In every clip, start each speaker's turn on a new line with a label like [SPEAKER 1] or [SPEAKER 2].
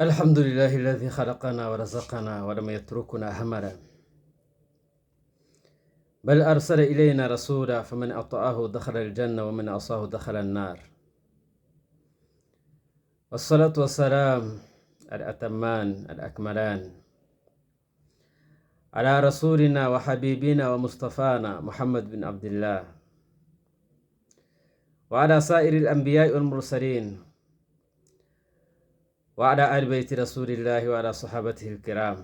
[SPEAKER 1] الحمد لله الذي خلقنا ورزقنا ولم يتركنا هملا، بل أرسل إلينا رسولا فمن أطاعه دخل الجنة ومن عصاه دخل النار. والصلاة والسلام الأتمان الأكملان على رسولنا وحبيبنا ومصطفانا محمد بن عبد الله وعلى سائر الأنبياء والمرسلين وعلى آل بيت رسول الله وعلى صحابته الكرام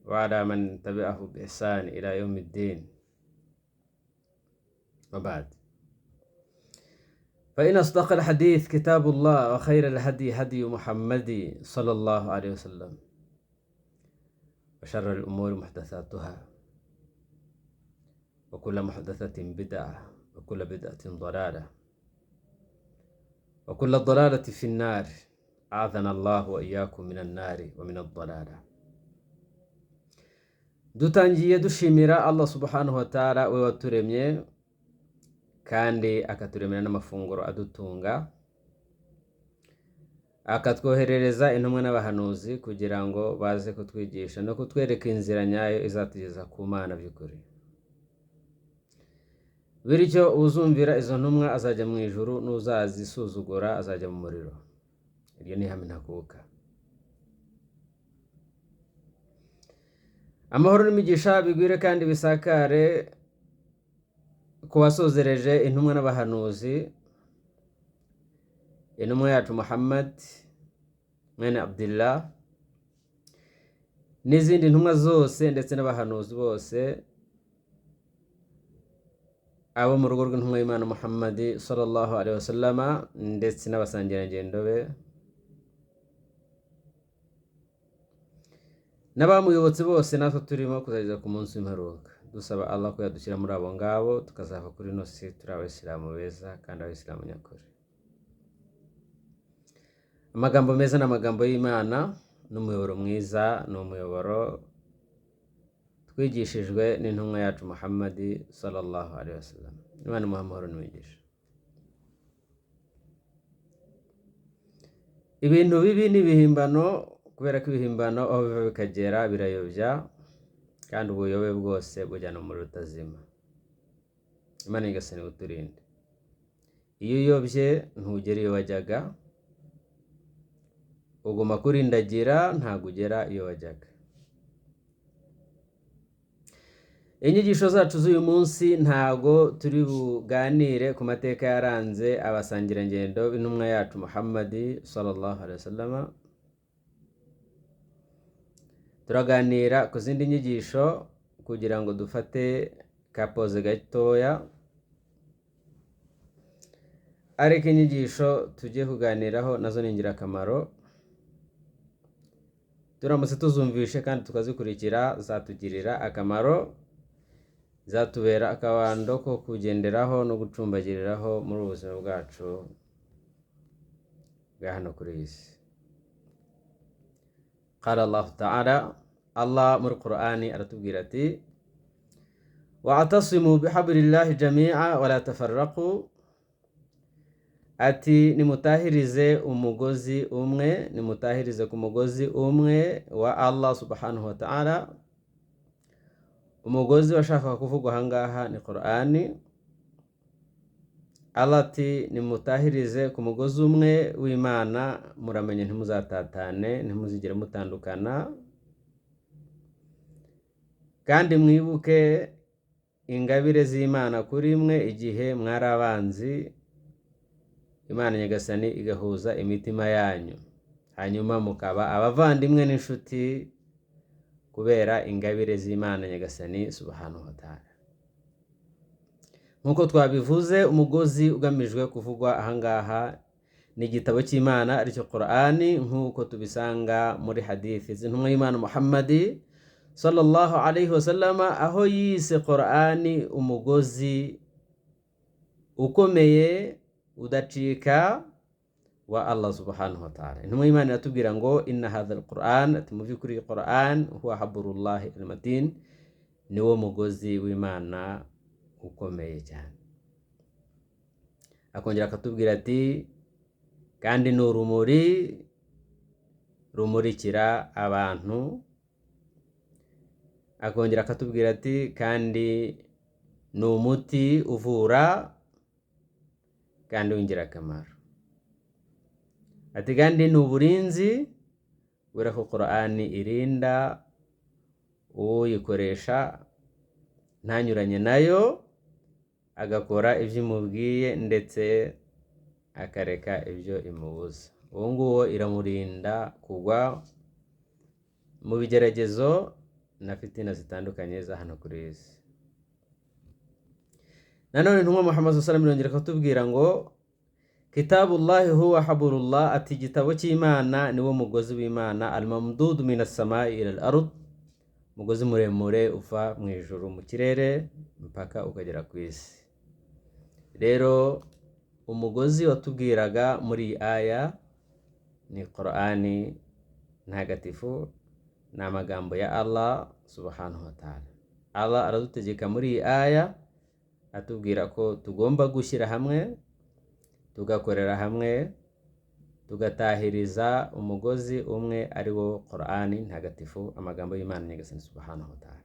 [SPEAKER 1] وعلى من تبعه بإحسان إلى يوم الدين، وبعد. فإن أصدق الحديث كتاب الله، وخير الهدي هدي محمد صلى الله عليه وسلم، وشر الأمور محدثاتها، وكل محدثة بدعة، وكل بدعة ضلالة، وكل الضلالة في النار. أعاذنا الله وإياكم من النار ومن الضلالة. dutangiye dushimira Allah subhanahu wa ta'ala, we waturemye kandi akaturemera n'amafunguro adutunga, akatwoherereza intumwa n'abahanuzi kugira ngo baze kutwigisha no kutwereka inzira nyayo izatugeza ku Mana by'ukuri. Bityo uzumvira izo ntumwa azajya mu ijuru, n'uzazisuzugura azajya mu muriro. Iryo ni ihame ntakuka. Amahoro n'imigisha bigwire kandi bisakare ku wasozereje intumwa n'abahanuzi, intumwa yacu Muhammad mwene Abdullah n'izindi ntumwa zose ndetse n'abahanuzi bose, abo mu rugo rw'intumwa y'Imana Muhammad sallallahu alaihi wasallama, ndetse n'abasangirangendo be n'abamuyobotse bose, natwe turimo kuzageza ku munsi w'imperuka. Dusaba Allah ko yadushyira muri abo ngabo, tukazava kuri ino si turi abayisilamu beza kandi abayisilamu nyakuri. Amagambo meza n'amagambo y'Imana n'umuyoboro mwiza, ni umuyoboro twigishijwe n'intumwa yacu Muhammad sallallahu alaihi wasallam. Imana imuhe amahoro n'imigisha. Ibintu bibi n'ibihimbano, kubera ko ibihimbano aho biva bikagera birayobya, kandi ubuyobe bwose bujyana mu rutazima. Imana igasani uturinde. Iyo uyobye ntugera iyo wajyaga, uguma kurindagira ntabwo ugera iyo wajyaga. Inyigisho zacu z'uyu munsi ntabwo turi buganire ku mateka yaranze abasangirangendo b'intumwa yacu Muhammad sallallahu alaihi wasallam. Turaganira ku zindi nyigisho kugira ngo dufate kapoze gatoya, ariko inyigisho tugiye kuganiraho nazo ni ingirakamaro. Turamutse tuzumvishe kandi tukazikurikira, zatugirira akamaro, zatubera akabando ko kugenderaho no gucumbagiriraho muri ubuzima bwacu bwa hano kuri iyi si. Qala Allah ta'ala, Allah muri Qur'ani aratubwira ati: wa'tasimu bihablillahi jami'a wa la tafarraqu, ati nimutahirize umugozi umwe, nimutahirize ku mugozi umwe wa Allah subhanahu wa ta'ala. Umugozi washaka kuvugwa ahangaha ni Qur'ani. Allah ati nimutahirize ku mugozi umwe w'Imana, muramenye ntimuzatatane, ntimuzigere mutandukana, kandi mwibuke ingabire z'Imana kuri mwe igihe mwari abanzi, Imana nyagasani igahuza imitima yanyu, hanyuma mukaba abavandimwe n'inshuti kubera ingabire z'Imana nyagasani subhanahu wa ta'ala. Nkuko twabivuze, umugozi ugamijwe kuvugwa ahangaha ni igitabo cy'Imana aricyo Qur'ani, nkuko tubisanga muri hadithi z'intumwa y'Imana Muhammad sallallahu alaihi wasallam, aho yise Qur'ani umugozi ukomeye udacika wa Allah subhanahu wa ta'ala. Intumwa y'Imana iratubwira ngo inna hadha al-Qur'an, ati mu by'ukuri Qur'an huwa hablullahi al-matin, niwo mugozi w'Imana ukomeye cyane. Akongera akatubwira ati kandi ni urumuri rumurikira abantu, akongera akatubwira ati kandi ni umuti uvura kandi w'ingirakamaro, ati kandi ni uburinzi kubera ko Qur'ani irinda uyikoresha ntanyuranye nayo, agakora ibyo imubwiye ndetse akareka ibyo imubuza. Uwo nguwo iramurinda kugwa mu bigeragezo na fitina zitandukanye za hano kuri iyi si. Nanone intumwa Muhammad sallallahu alaihi wasallam irongera akatubwira ngo kitabullahi huwa haburullah, ati igitabo cy'Imana niwo mugozi w'Imana, al-mamdud minas samai ila al-ard, umugozi muremure uva mu ijuru mu kirere mpaka ukagera ku isi. Rero umugozi watubwiraga muri iyi aya ni Qur'ani ntagatifu, ni amagambo ya Allah subhanahu wa ta'ala. Allah aradutegeka muri iyi aya atubwira ko tugomba gushyira hamwe, tugakorera hamwe, tugatahiriza umugozi umwe ari wo Qur'ani ntagatifu, amagambo y'Imana nyagasani subhanahu wa ta'ala.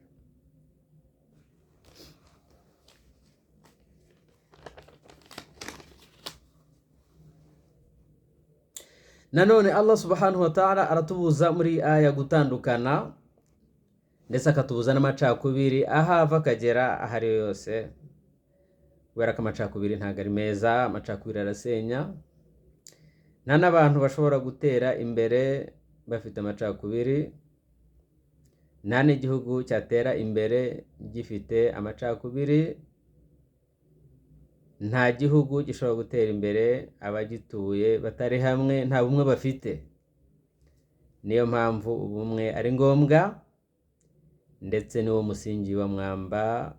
[SPEAKER 1] Nanone Allah subhanahu wa ta'ala aratubuza muri aya gutandukana, ndetse akatubuza n'amacakubiri ahava akagera ahari yose, kubera ko amacakubiri ntabwo ari meza, amacakubiri arasenya. Nta n'abantu bashobora gutera imbere bafite amacakubiri, nta n'igihugu cyatera imbere gifite amacakubiri, nta gihugu gishobora gutera imbere abagituye batari hamwe, nta bumwe bafite. Niyo mpamvu ubumwe ari ngombwa, ndetse niwo musingi wa mwamba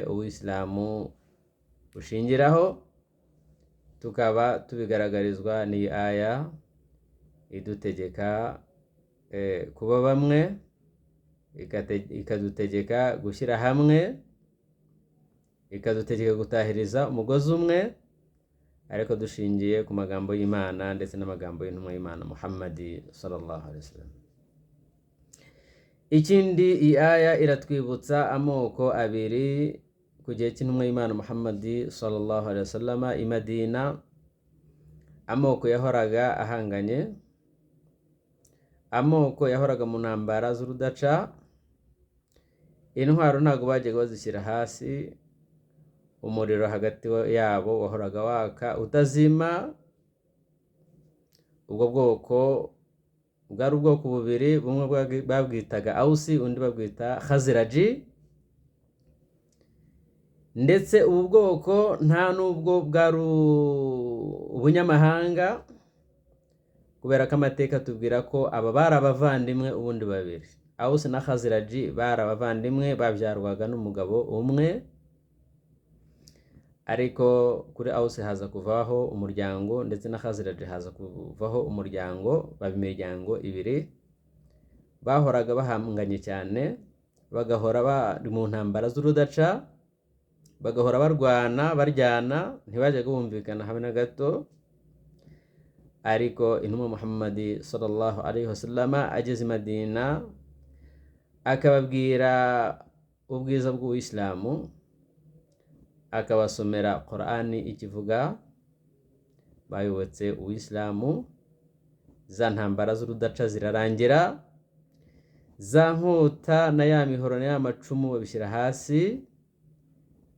[SPEAKER 1] uw'Islamu ushingiraho. Tukaba tubigaragarizwa n'iyi aya idutegeka kuba bamwe, ikadutegeka gushyira hamwe, ikadutegeka gutahiriza umugozi umwe, ariko dushingiye ku magambo y'Imana ndetse n'amagambo y'intumwa y'Imana Muhammadi sallallahu alaihi wasallam. Ikindi, iyi aya iratwibutsa amoko abiri ku gihe cy'intumwa y'Imana Muhammadi sallallahu alaihi wasallam i Madina, amoko yahoraga ahanganye, amoko yahoraga mu ntambara z'urudaca. Intwaro ntabwo bajyaga bazishyira hasi, umuriro hagati yabo wahoraga waka utazima. Ubwo bwoko bwari ubwoko bubiri, bumwe babwitaga Ausi, undi babwita Khazraji. Ndetse ubu bwoko nta nubwo bwari ubunyamahanga, kubera ko amateka atubwira ko aba bari abavandimwe ubundi babiri. Ausi na Khazraji bari abavandimwe, babyarwaga n'umugabo umwe, ariko kuri Ausi haza kuvaho umuryango, ndetse na Khazraji haza kuvaho umuryango, baba imiryango ibiri. Bahoraga bahanganye cyane, bagahora bari mu ntambara z'urudaca, bagahora barwana baryana, ntibajyaga bumvikana habe na gato. Ariko intumwa Muhammadi sallallahu alaihi wasallam ageze i Madina, akababwira ubwiza bw'Uwisilamu, akabasomera Qur'ani ikivuga, bayobotse Uwisilamu, za ntambara z'urudaca zirarangira, za nkota na ya mihoro na ya macumu babishyira hasi.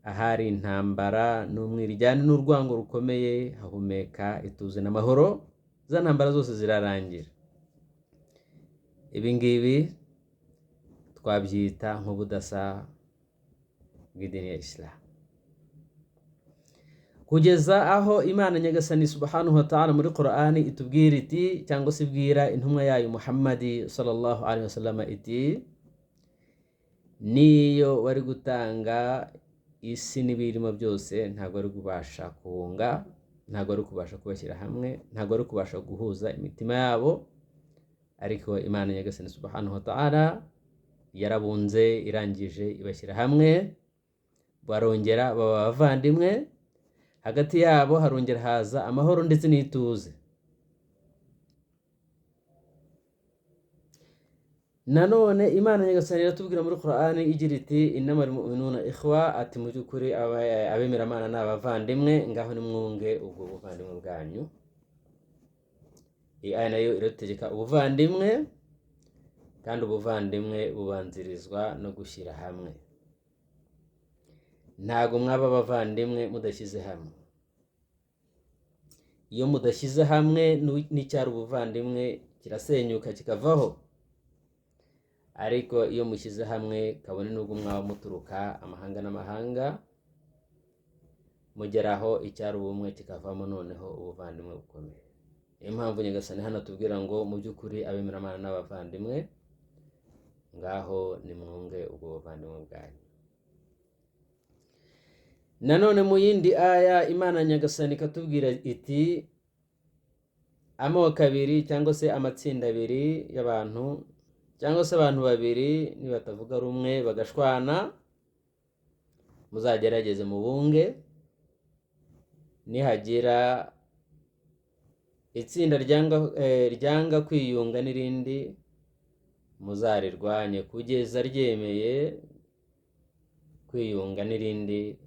[SPEAKER 1] Ahari intambara n'umwiryane n'urwango rukomeye, hahumeka ituze n'amahoro, za ntambara zose zirarangira. Ibi ngibi twabyita nk'ubudasa bw'idini ya Islam, kugeza aho Imana nyagasani subhanahu wa ta'ala muri Qur'ani itubwira iti, cyangwa se ibwira intumwa yayo Muhammadi sallallahu alaihi wasallam iti, niyo wari gutanga isi n'ibirimo byose, ntabwo ari kubasha kunga, ntabwo ari kubasha kubashyira hamwe, ntabwo ari kubasha guhuza imitima yabo. Ariko Imana nyagasani subhanahu wa ta'ala yarabunze, irangije ibashyira hamwe, barongera baba abavandimwe, hagati yabo harongera haza amahoro ndetse n'ituze. nanone Imana nyagasani iratubwira muri Qur'ani igira iti innamal mu'minuna ikhwa, ati mu by'ukuri abemeramana ni abavandimwe, ngaho nimwunge ubwo buvandimwe bwanyu. Iyi aya nayo irategeka ubuvandimwe, kandi ubuvandimwe bubanzirizwa no gushyira hamwe. Ntago mwaba abavandimwe mudashyize hamwe. Iyo mudashyize hamwe n'icyari ubuvandimwe kirasenyuka kikavaho. Ariko iyo mushyize hamwe, kabone n'ubwo mwaba muturuka amahanga n'amahanga, mugeraho icyari ubumwe kikavamo, noneho ubuvandimwe bukomeye. Niyo mpamvu nyagasani hano tubwira ngo mu by'ukuri abemeramana n'abavandimwe, ngaho nimwunge ubwo buvandimwe bwanyu. Nanone mu yindi aya Imana nyagasani ikatubwira iti amoko abiri cyangwa se amatsinda abiri y'abantu, cyangwa se abantu babiri nibatavuga rumwe bagashwana, muzagerageze mubunge. Nihagira itsinda ryanga kwiyunga n'irindi, muzarirwanye kugeza ryemeye kwiyunga n'irindi,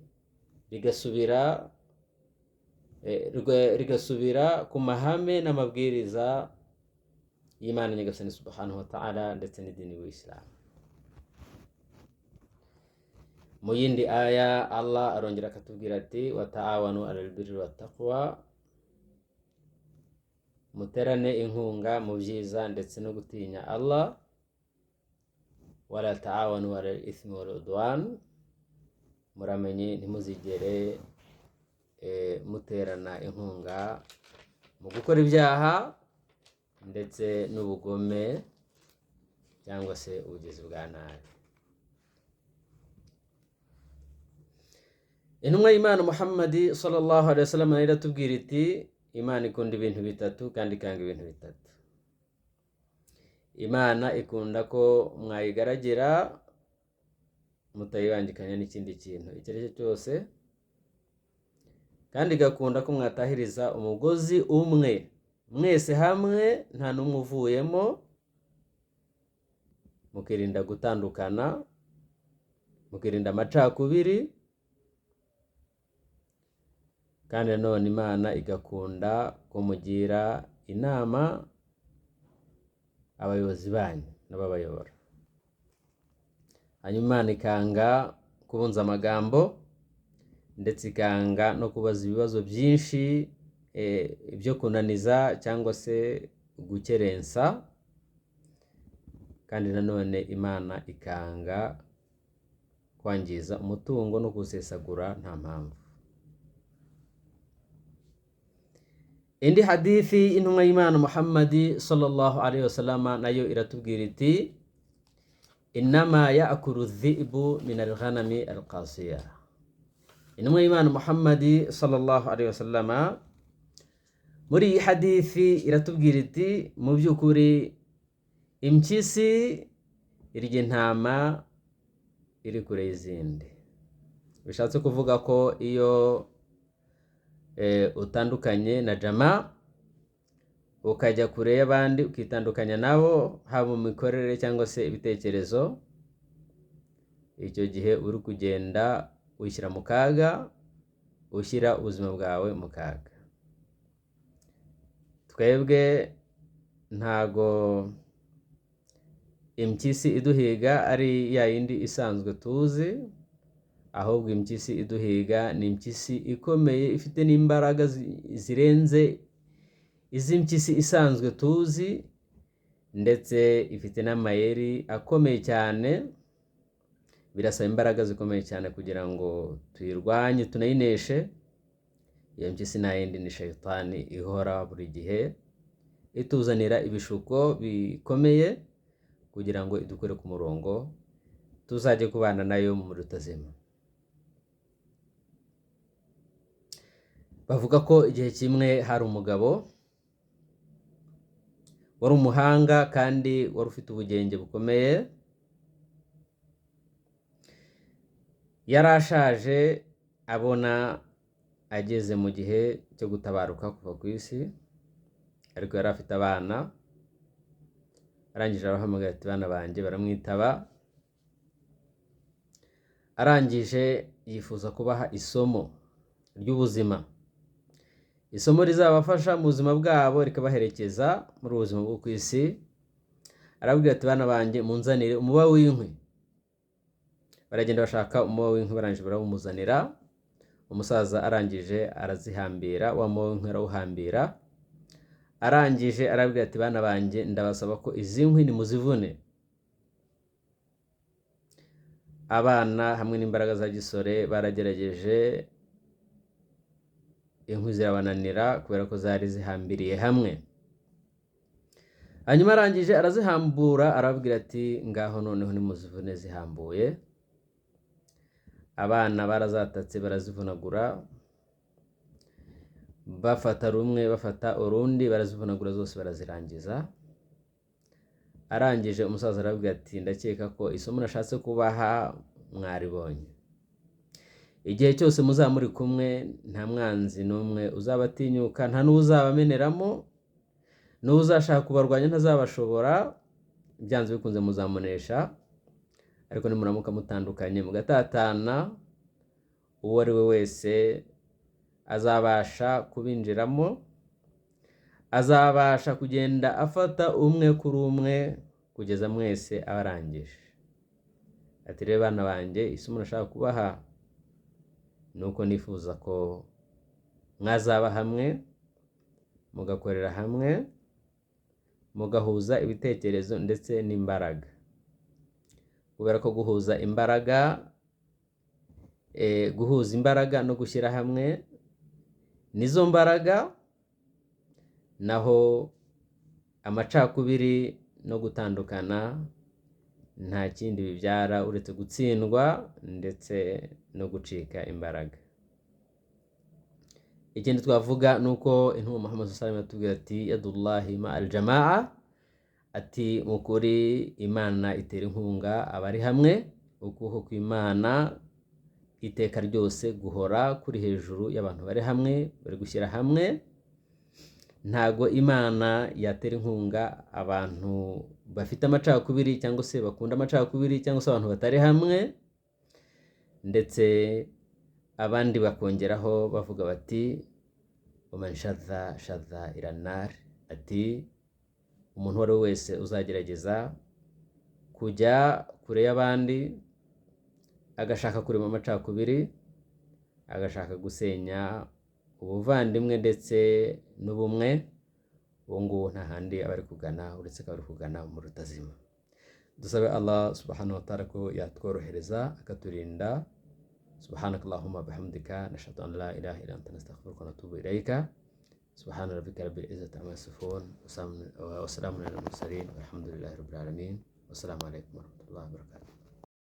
[SPEAKER 1] rigasubira ku mahame n'amabwiriza y'Imana nyagasani subhanahu wa ta'ala ndetse n'idini y'Ubuislamu. Mu yindi aya Allah arongera akatubwira ati wata'awanu alal birri wattaqwa, muterane inkunga mu byiza ndetse no gutinya Allah. Wala ta'awanu alal ithmi wal udwan, muramenye ntimuzigere muterana inkunga mu gukora ibyaha ndetse n'ubugome cyangwa se ubugizi bwa nabi. Intumwa y'Imana Muhammad sallallahu alaihi wasallam iratubwira iti Imana ikunda ibintu bitatu kandi ikanga ibintu bitatu. Imana ikunda ko mwayigaragira mutayibangikanya n'ikindi kintu icyo ari cyo cyose, kandi igakunda ko mwatahiriza umugozi umwe mwese hamwe, nta n'umwe uvuyemo, mukirinda gutandukana, mukirinda amacakubiri. Kandi nanone Imana igakunda ko mugira inama abayobozi banyu n'ababayobora. Hanyuma Imana ikanga kubunza amagambo, ndetse ikanga no kubaza ibibazo byinshi byo kunaniza cyangwa se gukerensa. Kandi nanone Imana ikanga kwangiza umutungo no gusesagura nta mpamvu. Indi hadithi intumwa y'Imana Muhammad sallallahu alaihi wasallam nayo iratubwira iti innama ya'kulu dhi'bu min al-ghanami al-qasiya. Intumwa y'Imana Muhammad sallallahu alaihi wasallam muri iyi hadithi iratubwira iti mu by'ukuri impyisi irya intama iri kure y'izindi. Bishatse kuvuga ko iyo utandukanye na jama ukajya kure y'abandi, ukitandukanya nabo haba mu mikorere cyangwa se ibitekerezo, icyo gihe uri kugenda wishyira mu kaga, ushyira ubuzima bwawe mu kaga. Twebwe ntago impyisi iduhiga ari ya yindi isanzwe tuzi, ahubwo impyisi iduhiga ni impyisi ikomeye, ifite n'imbaraga zirenze iz'impyisi isanzwe tuzi, ndetse ifite n'amayeri akomeye cyane. Birasaba imbaraga zikomeye cyane kugira ngo tuyirwanye tunayineshe. Iyo mpyisi nta yindi ni shayitani ihora buri gihe ituzanira ibishuko bikomeye kugira ngo idukure ku murongo, tuzajye kubana nayo mu muri utazima. Bavuga ko igihe kimwe hari umugabo wari umuhanga kandi wari ufite ubugenge bukomeye. Yari ashaje, abona ageze mu gihe cyo gutabaruka kuva ku isi, ariko yari afite abana. arangije arabahamagara ati bana banjye, baramwitaba. Arangije yifuza kubaha isomo ry'ubuzima, isomo rizabafasha mu buzima bwabo, rikabaherekeza muri ubu buzima bwo ku isi. Arababwira ati bana banjye, munzanire umuba w'inkwi. Baragenda bashaka umuba w'inkwi, barangije barawumuzanira. Umusaza arangije arazihambira, wa muba w'inkwi arawuhambira. Arangije arababwira ati bana banjye, ndabasaba ko izi nkwi nimuzivune. Abana hamwe n'imbaraga za gisore baragerageje, inkwi zirabananira kubera ko zari zihambiriye hamwe. Hanyuma arangije arazihambura, arababwira ati ngaho noneho nimuzivune zihambuye. Abana barazatatse barazivunagura, bafata rumwe bafata urundi, barazivunagura zose barazirangiza. Arangije umusaza arababwira ati ndakeka ko isomo nashatse kubaha mwaribonye. Igihe cyose muzaba muri kumwe, nta mwanzi n'umwe uzabatinyuka, nta n'uzabameneramo, n'uzashaka kubarwanya ntazabashobora. Byanze bikunze muzamunesha, ariko nimuramuka mutandukanye mugatatana, uwo ari we wese azabasha kubinjiramo, azabasha kugenda afata umwe kuri umwe kugeza mwese abarangije. Ati rero bana banjye, isomo nashaka kubaha nuko nifuza ko mwazaba hamwe, mugakorera hamwe, mugahuza ibitekerezo ndetse n'imbaraga. Kubera ko guhuza imbaraga no gushyira hamwe nizo mbaraga, naho amacakubiri no gutandukana nta kindi bibyara uretse gutsindwa ndetse no gucika imbaraga. Ikindi twavuga nuko intumwa Muhammad sallallahu alaihi wasallam atubwira ati yadullahi ma'al jamaa, ati mukuri Imana itera inkunga abari hamwe. Ukuboko kw'Imana iteka ryose guhora kuri hejuru y'abantu bari hamwe, bari gushyira hamwe. Ntago Imana yatera inkunga abantu bafite amacakubiri cyangwa se bakunda amacakubiri cyangwa se abantu batari hamwe. Ndetse abandi bakongeraho bavuga bati waman shadha ila nar, ati umuntu wari wese uzagerageza kujya kure y'abandi, agashaka kurema amacakubiri, agashaka gusenya ubuvandimwe ndetse n'ubumwe, uwo nguwo nta handi aba ari kugana uretse ko ari kugana mu rutazima. Dusabe Allah subhanahu wa ta'ala ko yatworohereza akaturinda. Subhanakallahumma bihamdika, nashhadu an la ilaha illa anta, nastaghfiruka wa natubu ilayka. Subhana rabbika rabbil izzati amma yasifun, wa salamun alal mursalin, walhamdulillahi rabbil alamin. Wassalamu alaikum warahmatullahi wabarakatuh.